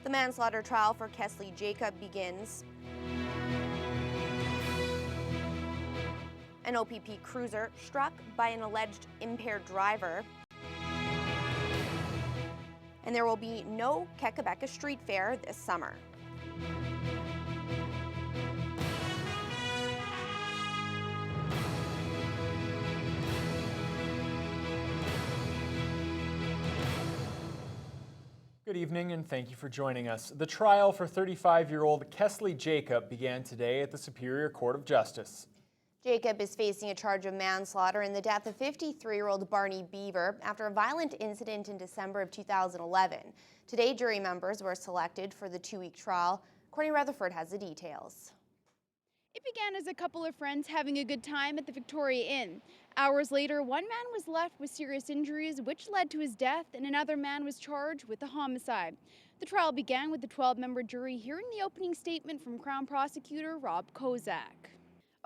The manslaughter trial for Kesley Jacob begins. An OPP cruiser struck by an alleged impaired driver. And there will be no Quebec Street Fair this summer. Good evening and thank you for joining us. The trial for 35-year-old Kesley Jacob began today at the Superior Court of Justice. Jacob is facing a charge of manslaughter in the death of 53-year-old Barney Beaver after a violent incident in December of 2011. Today, jury members were selected for the two-week trial. Courtney Rutherford has the details. It began as a couple of friends having a good time at the Victoria Inn. Hours later, one man was left with serious injuries, which led to his death, and another man was charged with a homicide. The trial began with the 12-member jury hearing the opening statement from Crown Prosecutor Rob Kozak.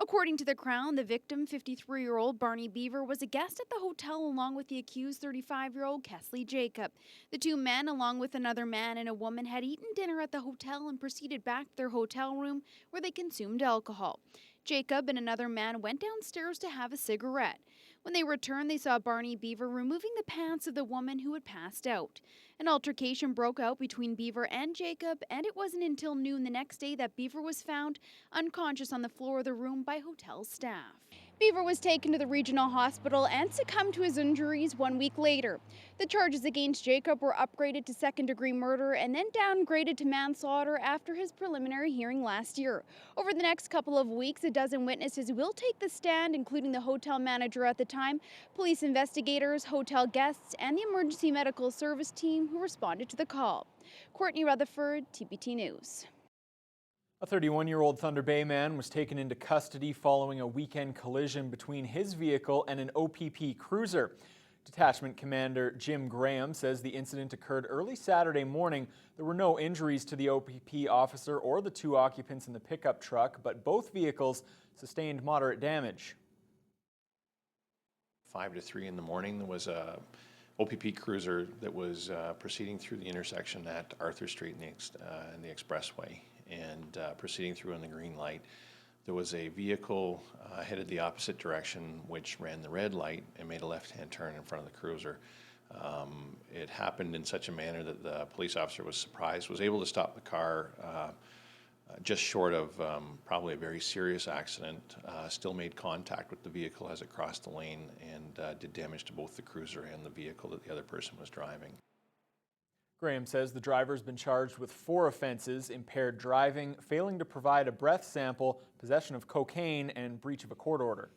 According to the Crown, the victim, 53-year-old Barney Beaver, was a guest at the hotel along with the accused 35-year-old Kesley Jacob. The two men, along with another man and a woman, had eaten dinner at the hotel and proceeded back to their hotel room where they consumed alcohol. Jacob and another man went downstairs to have a cigarette. When they returned, they saw Barney Beaver removing the pants of the woman who had passed out. An altercation broke out between Beaver and Jacob, and it wasn't until noon the next day that Beaver was found unconscious on the floor of the room by hotel staff. Beaver was taken to the regional hospital and succumbed to his injuries 1 week later. The charges against Jacob were upgraded to second-degree murder and then downgraded to manslaughter after his preliminary hearing last year. Over the next couple of weeks, a dozen witnesses will take the stand, including the hotel manager at the time, police investigators, hotel guests, and the emergency medical service team who responded to the call. Courtney Rutherford, TBT News. A 31-year-old Thunder Bay man was taken into custody following a weekend collision between his vehicle and an OPP cruiser. Detachment Commander Jim Graham says the incident occurred early Saturday morning. There were no injuries to the OPP officer or the two occupants in the pickup truck, but both vehicles sustained moderate damage. 5 to 3 in the morning, there was a OPP cruiser that was proceeding through the intersection at Arthur Street in the expressway. And proceeding through on the green light, there was a vehicle headed the opposite direction which ran the red light and made a left-hand turn in front of the cruiser. It happened in such a manner that the police officer was surprised, was able to stop the car just short of probably a very serious accident, still made contact with the vehicle as it crossed the lane and did damage to both the cruiser and the vehicle that the other person was driving. Graham says the driver's been charged with 4 offenses: impaired driving, failing to provide a breath sample, possession of cocaine, and breach of a court order.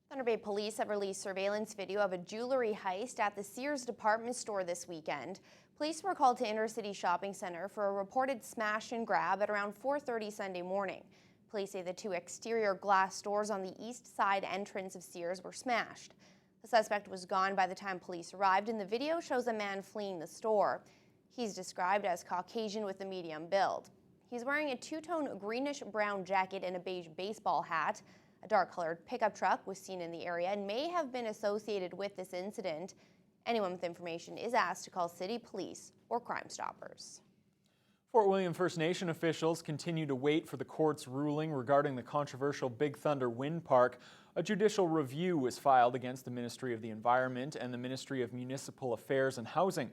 Thunder Bay Police have released surveillance video of a jewelry heist at the Sears department store this weekend. Police were called to Intercity Shopping Center for a reported smash and grab at around 4:30 Sunday morning. Police say the 2 exterior glass doors on the east side entrance of Sears were smashed. The suspect was gone by the time police arrived, and the video shows a man fleeing the store. He's described as Caucasian with a medium build. He's wearing a two-tone greenish-brown jacket and a beige baseball hat. A dark-colored pickup truck was seen in the area and may have been associated with this incident. Anyone with information is asked to call City Police or Crime Stoppers. Fort William First Nation officials continue to wait for the court's ruling regarding the controversial Big Thunder Wind Park. A judicial review was filed against the Ministry of the Environment and the Ministry of Municipal Affairs and Housing.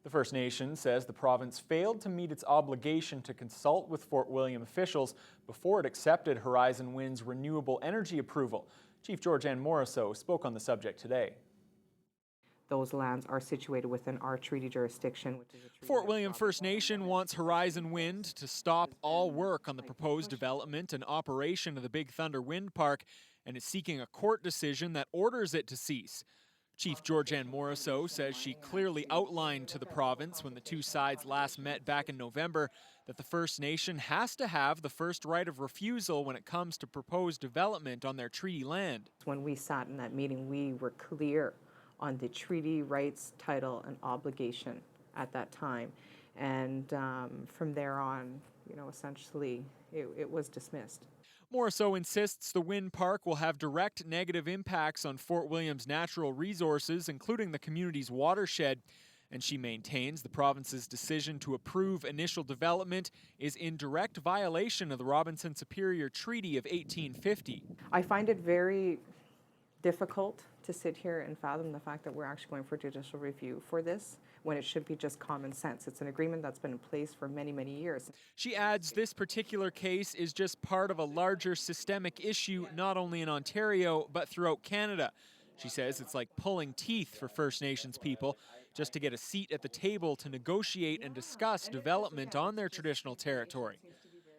The First Nation says the province failed to meet its obligation to consult with Fort William officials before it accepted Horizon Wind's renewable energy approval. Chief Georgianne Morisseau spoke on the subject today. Those lands are situated within our treaty jurisdiction. Fort William First Nation wants Horizon Wind to stop all work on the proposed development and operation of the Big Thunder Wind Park, and is seeking a court decision that orders it to cease. Chief Georgianne Morisseau says she clearly outlined to the province when the two sides last met back in November that the First Nation has to have the first right of refusal when it comes to proposed development on their treaty land. When we sat in that meeting, we were clear on the treaty rights, title, and obligation at that time. And from there on, essentially, it was dismissed. Morisseau insists the wind park will have direct negative impacts on Fort William's natural resources, including the community's watershed. And she maintains the province's decision to approve initial development is in direct violation of the Robinson Superior Treaty of 1850. I find it very difficult to sit here and fathom the fact that we're actually going for judicial review for this when it should be just common sense. It's an agreement that's been in place for many, many years. She adds this particular case is just part of a larger systemic issue not only in Ontario but throughout Canada. She says it's like pulling teeth for First Nations people just to get a seat at the table to negotiate and discuss development on their traditional territory.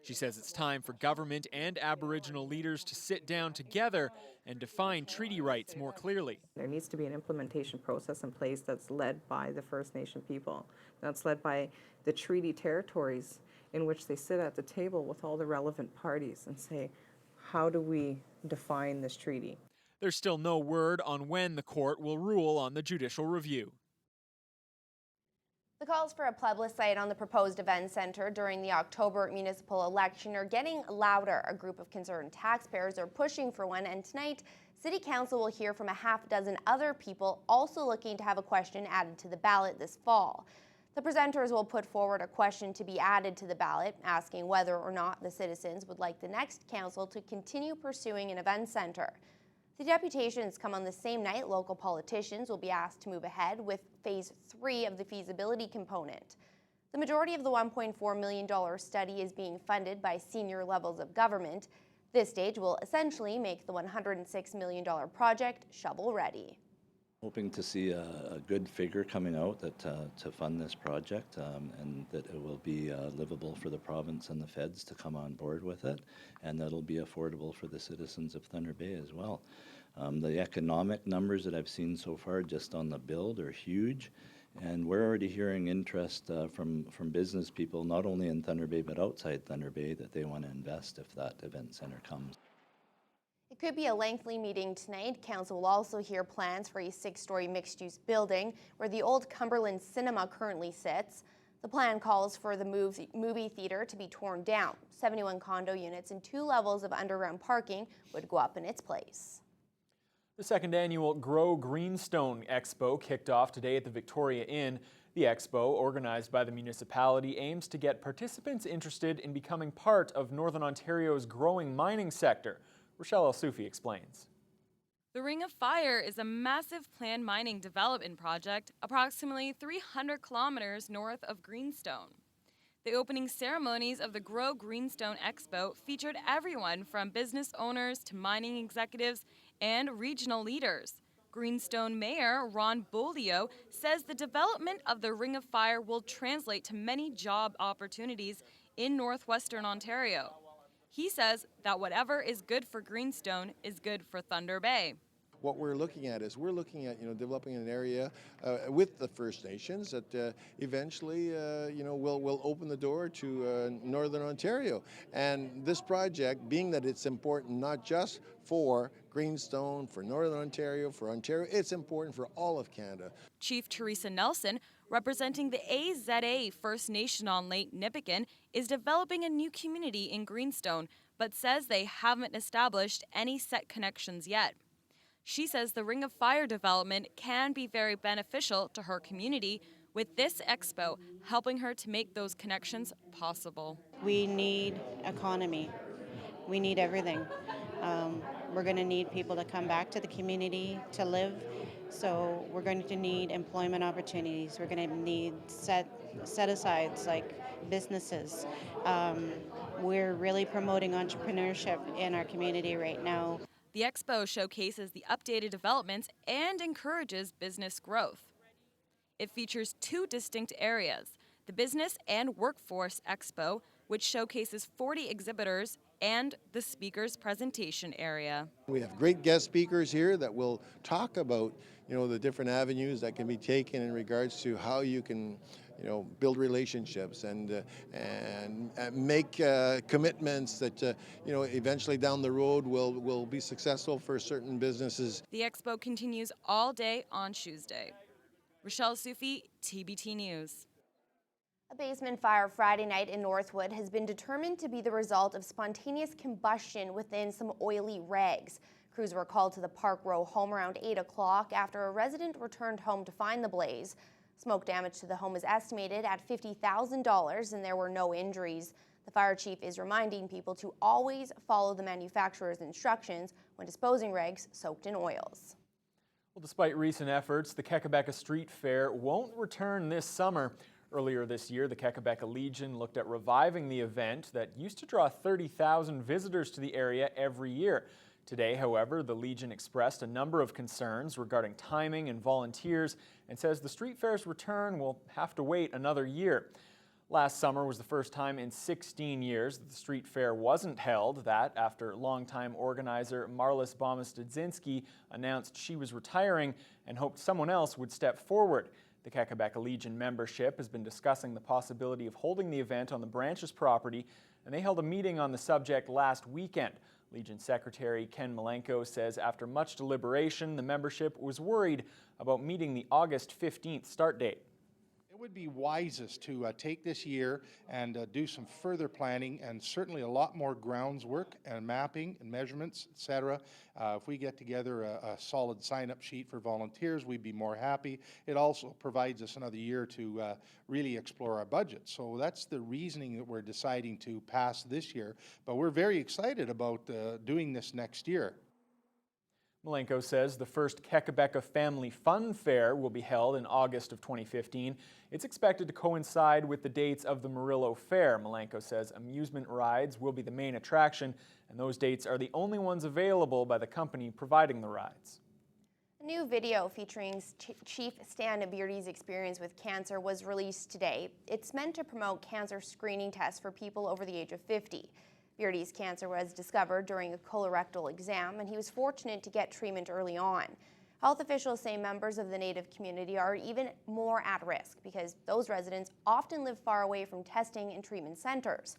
She says it's time for government and Aboriginal leaders to sit down together and define treaty rights more clearly. There needs to be an implementation process in place that's led by the First Nation people, that's led by the treaty territories, in which they sit at the table with all the relevant parties and say, how do we define this treaty? There's still no word on when the court will rule on the judicial review. The calls for a plebiscite on the proposed event center during the October municipal election are getting louder. A group of concerned taxpayers are pushing for one, and tonight, City Council will hear from a half dozen other people also looking to have a question added to the ballot this fall. The presenters will put forward a question to be added to the ballot, asking whether or not the citizens would like the next council to continue pursuing an event center. The deputations come on the same night local politicians will be asked to move ahead with Phase 3 of the feasibility component. The majority of the $1.4 million study is being funded by senior levels of government. This stage will essentially make the $106 million project shovel-ready. Hoping to see a good figure coming out that to fund this project and that it will be livable for the province and the feds to come on board with it, and that it'll be affordable for the citizens of Thunder Bay as well. The economic numbers that I've seen so far just on the build are huge, and we're already hearing interest from business people not only in Thunder Bay but outside Thunder Bay that they want to invest if that event center comes. It could be a lengthy meeting tonight. Council will also hear plans for a 6-story mixed-use building where the old Cumberland Cinema currently sits. The plan calls for the movie theater to be torn down. 71 condo units and 2 levels of underground parking would go up in its place. The second annual Grow Greenstone Expo kicked off today at the Victoria Inn. The expo, organized by the municipality, aims to get participants interested in becoming part of Northern Ontario's growing mining sector. Rochelle El-Soufi explains. The Ring of Fire is a massive planned mining development project approximately 300 kilometers north of Greenstone. The opening ceremonies of the Grow Greenstone Expo featured everyone from business owners to mining executives and regional leaders. Greenstone Mayor Ron Bolio says the development of the Ring of Fire will translate to many job opportunities in northwestern Ontario. He says that whatever is good for Greenstone is good for Thunder Bay. What we're looking at is developing an area with the First Nations that eventually will open the door to Northern Ontario. And this project, being that it's important not just for Greenstone, for Northern Ontario, for Ontario, it's important for all of Canada. Chief Teresa Nelson, representing the AZA First Nation on Lake Nipigon, is developing a new community in Greenstone, but says they haven't established any set connections yet. She says the Ring of Fire development can be very beneficial to her community, with this expo helping her to make those connections possible. We need economy. We need everything. We're going to need people to come back to the community to live. So we're going to need employment opportunities. We're going to need set-asides like businesses. We're really promoting entrepreneurship in our community right now. The expo showcases the updated developments and encourages business growth. It features 2 distinct areas, the Business and Workforce Expo, which showcases 40 exhibitors, and the speakers presentation area. We have great guest speakers here that will talk about the different avenues that can be taken in regards to how you can build relationships and make commitments that eventually down the road will be successful for certain businesses. The expo continues all day on Tuesday. Rochelle Soufi, TBT News. A basement fire Friday night in Northwood has been determined to be the result of spontaneous combustion within some oily rags. Crews were called to the Park Row home around 8 o'clock after a resident returned home to find the blaze. Smoke damage to the home is estimated at $50,000 and there were no injuries. The fire chief is reminding people to always follow the manufacturer's instructions when disposing rags soaked in oils. Well, despite recent efforts, the Quequebeca Street Fair won't return this summer. Earlier this year, the Quequebeca Legion looked at reviving the event that used to draw 30,000 visitors to the area every year. Today, however, the Legion expressed a number of concerns regarding timing and volunteers and says the street fair's return will have to wait another year. Last summer was the first time in 16 years that the street fair wasn't held. That after longtime organizer Marlis Bomis-Dudzinski announced she was retiring and hoped someone else would step forward. The Quequebeca Legion membership has been discussing the possibility of holding the event on the branch's property, and they held a meeting on the subject last weekend. Legion Secretary Ken Malenko says after much deliberation, the membership was worried about meeting the August 15th start date. It would be wisest to take this year and do some further planning and certainly a lot more grounds work and mapping and measurements, etc. If we get together a solid sign-up sheet for volunteers, we'd be more happy. It also provides us another year to really explore our budget. So that's the reasoning that we're deciding to pass this year. But we're very excited about doing this next year. Malenko says the first Quequebeca Family Fun Fair will be held in August of 2015. It's expected to coincide with the dates of the Murillo Fair. Malenko says amusement rides will be the main attraction, and those dates are the only ones available by the company providing the rides. A new video featuring Chief Stan Beardy's experience with cancer was released today. It's meant to promote cancer screening tests for people over the age of 50. Beardy's cancer was discovered during a colorectal exam, and he was fortunate to get treatment early on. Health officials say members of the Native community are even more at risk because those residents often live far away from testing and treatment centers.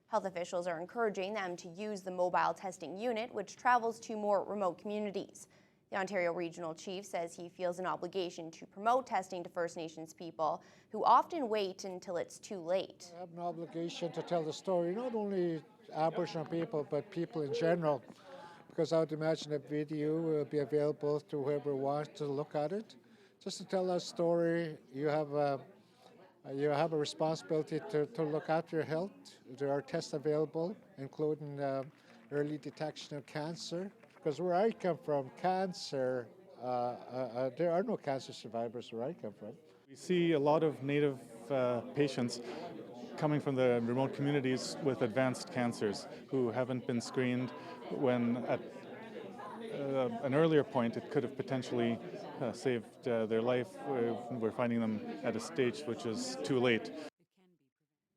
Health officials are encouraging them to use the mobile testing unit, which travels to more remote communities. The Ontario Regional Chief says he feels an obligation to promote testing to First Nations people who often wait until it's too late. I have an obligation to tell the story, not only Aboriginal people, but people in general, because I would imagine a video will be available to whoever wants to look at it. Just to tell that story, you have a responsibility to look after your health. There are tests available, including early detection of cancer. Because where I come from, cancer, there are no cancer survivors where I come from. We see a lot of Native patients coming from the remote communities with advanced cancers who haven't been screened when at an earlier point it could have potentially saved their life. We're finding them at a stage which is too late.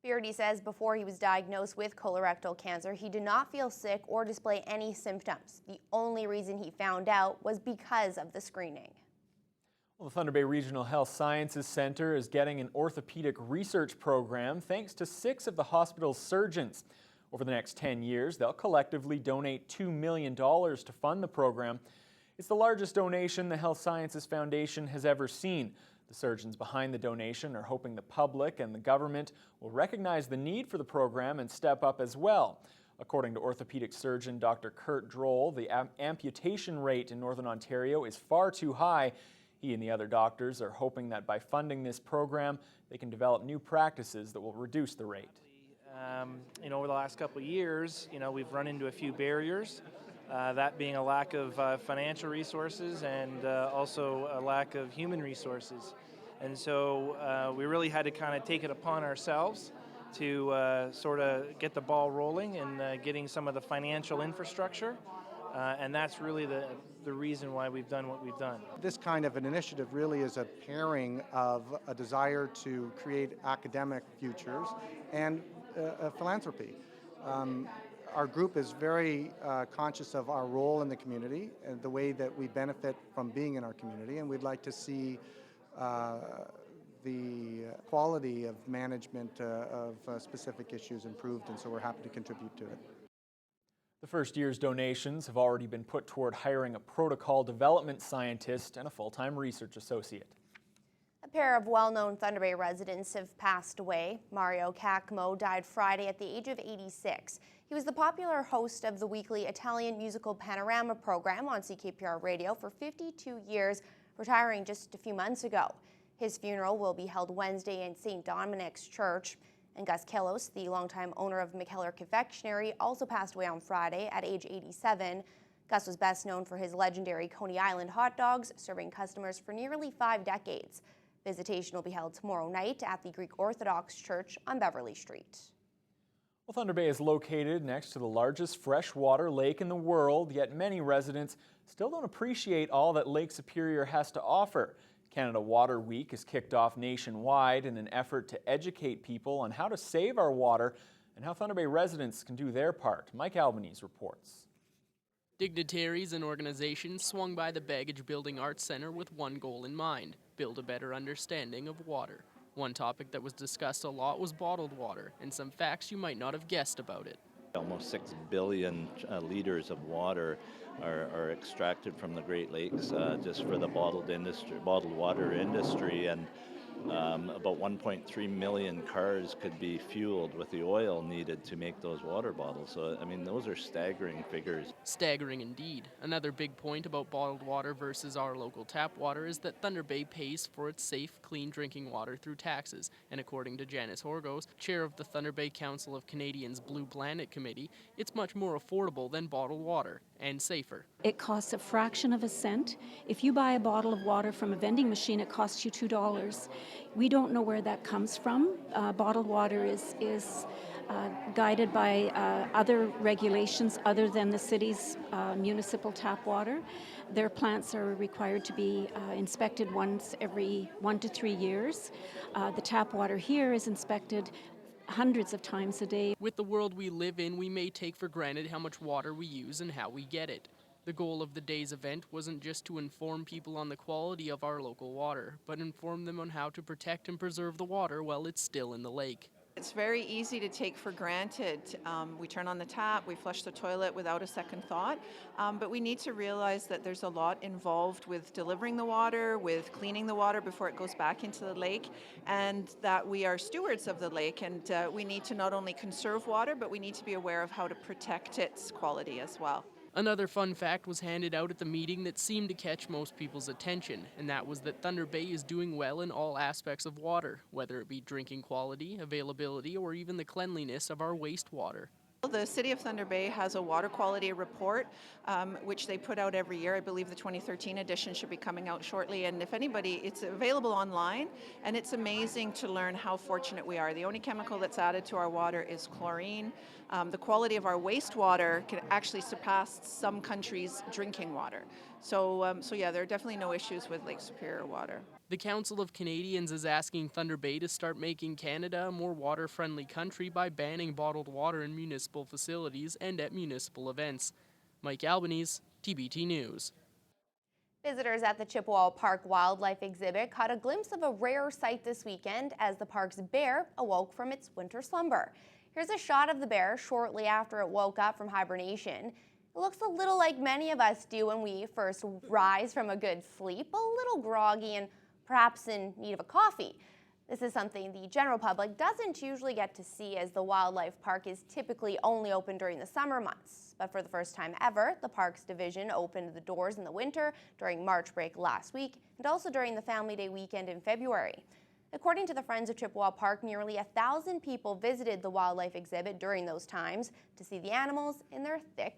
Beardy says before he was diagnosed with colorectal cancer, he did not feel sick or display any symptoms. The only reason he found out was because of the screening. Well, the Thunder Bay Regional Health Sciences Centre is getting an orthopedic research program thanks to 6 of the hospital's surgeons. Over the next 10 years, they'll collectively donate $2 million to fund the program. It's the largest donation the Health Sciences Foundation has ever seen. The surgeons behind the donation are hoping the public and the government will recognize the need for the program and step up as well. According to orthopedic surgeon Dr. Kurt Droll, the amputation rate in Northern Ontario is far too high. He and the other doctors are hoping that by funding this program, they can develop new practices that will reduce the rate. Over the last couple of years, we've run into a few barriers, that being a lack of financial resources and also a lack of human resources. And so we really had to kind of take it upon ourselves to sort of get the ball rolling and getting some of the financial infrastructure. And that's really the reason why we've done what we've done. This kind of an initiative really is a pairing of a desire to create academic futures and philanthropy. Our group is very conscious of our role in the community and the way that we benefit from being in our community, and we'd like to see the quality of management of specific issues improved, and so we're happy to contribute to it. The first year's donations have already been put toward hiring a protocol development scientist and a full-time research associate. A pair of well-known Thunder Bay residents have passed away. Mario Cacmo died Friday at the age of 86. He was the popular host of the weekly Italian musical Panorama program on CKPR Radio for 52 years, retiring just a few months ago. His funeral will be held Wednesday in St. Dominic's Church. And Gus Kellos, the longtime owner of McKellar Confectionery, also passed away on Friday at age 87. Gus was best known for his legendary Coney Island hot dogs, serving customers for nearly 5 decades. Visitation will be held tomorrow night at the Greek Orthodox Church on Beverly Street. Well, Thunder Bay is located next to the largest freshwater lake in the world, yet many residents still don't appreciate all that Lake Superior has to offer. Canada Water Week is kicked off nationwide in an effort to educate people on how to save our water and how Thunder Bay residents can do their part. Mike Albanese reports. Dignitaries and organizations swung by the Baggage Building Arts Center with one goal in mind: build a better understanding of water. One topic that was discussed a lot was bottled water, and some facts you might not have guessed about it. Almost 6 billion liters of water are extracted from the Great Lakes just for the bottled water industry, and about 1.3 million cars could be fueled with the oil needed to make those water bottles. So, I mean, those are staggering figures. Staggering indeed. Another big point about bottled water versus our local tap water is that Thunder Bay pays for its safe, clean drinking water through taxes. And according to Janice Horgos, chair of the Thunder Bay Council of Canadians' Blue Planet Committee, it's much more affordable than bottled water and safer. It costs a fraction of a cent. If you buy a bottle of water from a vending machine, it costs you $2. We don't know where that comes from. Bottled water is guided by other regulations other than the city's municipal tap water. Their plants are required to be inspected once every 1 to 3 years. The tap water here is inspected hundreds of times a day. With the world we live in, we may take for granted how much water we use and how we get it. The goal of the day's event wasn't just to inform people on the quality of our local water, but inform them on how to protect and preserve the water while it's still in the lake. It's very easy to take for granted. We turn on the tap, we flush the toilet without a second thought, but we need to realize that there's a lot involved with delivering the water, with cleaning the water before it goes back into the lake, and that we are stewards of the lake, and we need to not only conserve water, but we need to be aware of how to protect its quality as well. Another fun fact was handed out at the meeting that seemed to catch most people's attention, and that was that Thunder Bay is doing well in all aspects of water, whether it be drinking quality, availability, or even the cleanliness of our wastewater. The City of Thunder Bay has a water quality report, which they put out every year. I believe the 2013 edition should be coming out shortly, and if anybody, it's available online, and it's amazing to learn how fortunate we are. The only chemical that's added to our water is chlorine. The quality of our wastewater can actually surpass some countries' drinking water. So yeah, there are definitely no issues with Lake Superior water. The Council of Canadians is asking Thunder Bay to start making Canada a more water-friendly country by banning bottled water in municipal facilities and at municipal events. Mike Albanese, TBT News. Visitors at the Chippewa Park Wildlife Exhibit caught a glimpse of a rare sight this weekend as the park's bear awoke from its winter slumber. Here's a shot of the bear shortly after it woke up from hibernation. It looks a little like many of us do when we first rise from a good sleep, a little groggy and perhaps in need of a coffee. This is something the general public doesn't usually get to see, as the wildlife park is typically only open during the summer months. But for the first time ever, the parks division opened the doors in the winter during March break last week and also during the Family Day weekend in February. According to the Friends of Chippewa Park, nearly 1,000 people visited the wildlife exhibit during those times to see the animals in their thick